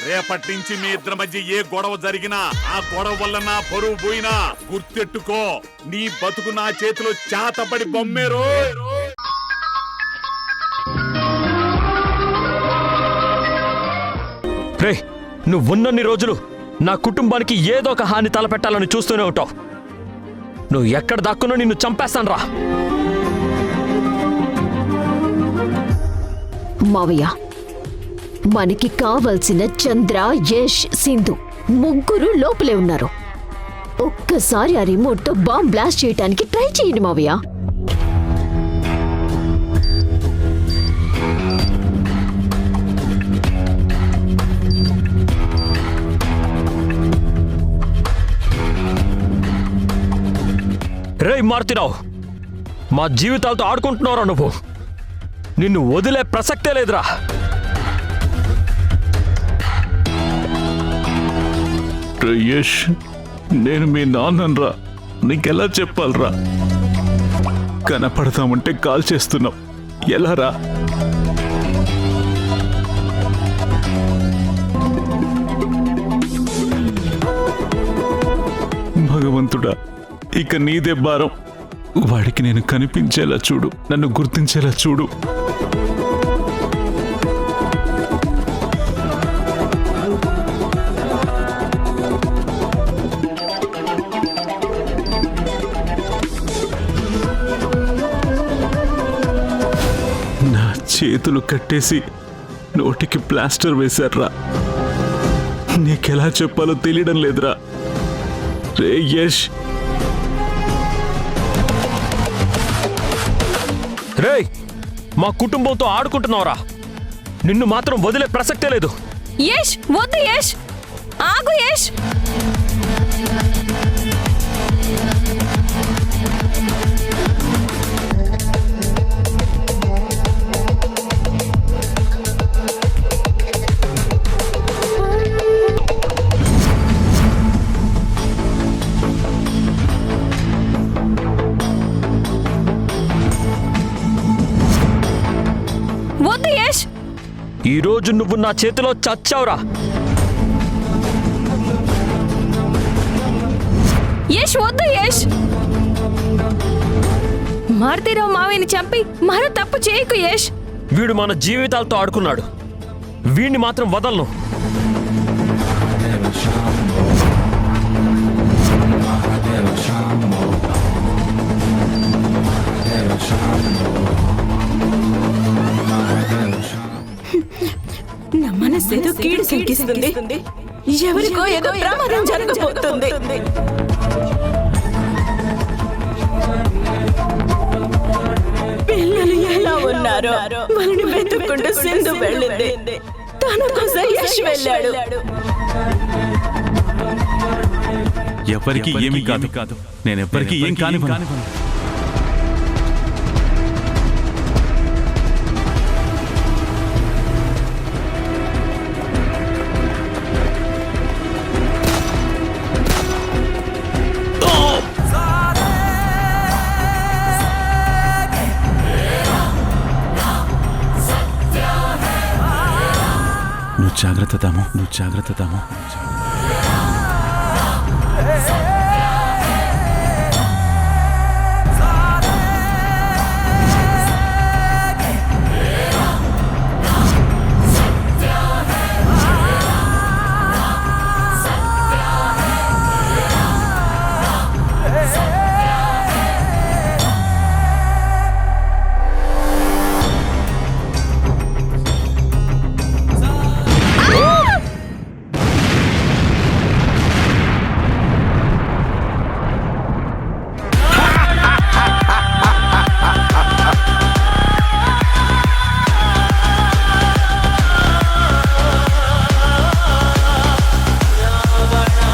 రేపటి నుంచి మీ ఇద్దరి మధ్య ఏ గొడవ జరిగినా ఆ గొడవ వల్ల నా పరువు పోయినా గుర్తెట్టుకో, నీ బతుకు నా చేతిలో చేతపడి బొమ్మేరో. రే, నువ్వున్నన్ని రోజులు నా కుటుంబానికి ఏదో ఒక హాని తలపెట్టాలని చూస్తూనే ఉంటావు. నువ్వు ఎక్కడ దాక్కున్నా నిన్ను చంపేస్తాను రా. మావయ్య, మనకి కావలసిన చంద్ర, యష్, సింధు ముగ్గురు లోపలే ఉన్నారు. ఒక్కసారి ఆ రిమోట్తో బాంబ్ బ్లాస్ట్ చేయడానికి ట్రై చేయండి మావయ్య. రే మారుతిరావు, మా జీవితాలతో ఆడుకుంటున్నావురా నువ్వు. నిన్ను వదిలే ప్రసక్తే లేదురా. యష్, నేను మీ నాన్నరా, నీకెలా చెప్పాలరా? కనపడతామంటే కాల్ చేస్తున్నావు, ఎలా రా? భగవంతుడా, ఇక నీదే భారం. వాడికి నేను కనిపించేలా చూడు, నన్ను గుర్తించేలా చూడు. నా చేతులు కట్టేసి నోటికి ప్లాస్టర్ వేశారా. నీకెలా చెప్పాలో తెలియడం లేదురా. రే యష్, రే, మా కుటుంబంతో ఆడుకుంటున్నావురా. నిన్ను మాత్రం వదిలే ప్రసక్తే లేదు. యష్, వద్దు యష్, ఆగు యష్. వద్దు యష్. ఈ రోజు నువ్వు నా చేతిలో చచ్చావురా. యష్, వద్దు యష్. మారుతీరావు మావయ్యని చంపి మరో తప్పు చేయకు యష్. వీడు మన జీవితాలతో ఆడుకున్నాడు. వీడిని మాత్రం వదలను. నా మనసేదో కీడు శంకిస్తుంది. ఎవరికో ఏదో ప్రమాదం జరగబోతుంది. పిల్లలు ఎలా ఉన్నారో వాళ్ళని వెతుక్కుంటూ సింధు వెళ్ళింది. తన కోసం యష్ వెళ్ళాడు. ఎవరికి ఏమీ కాదు, నేను ఎవరికి ఏం కాని. నువ్వు జాగ్రత్త దాము.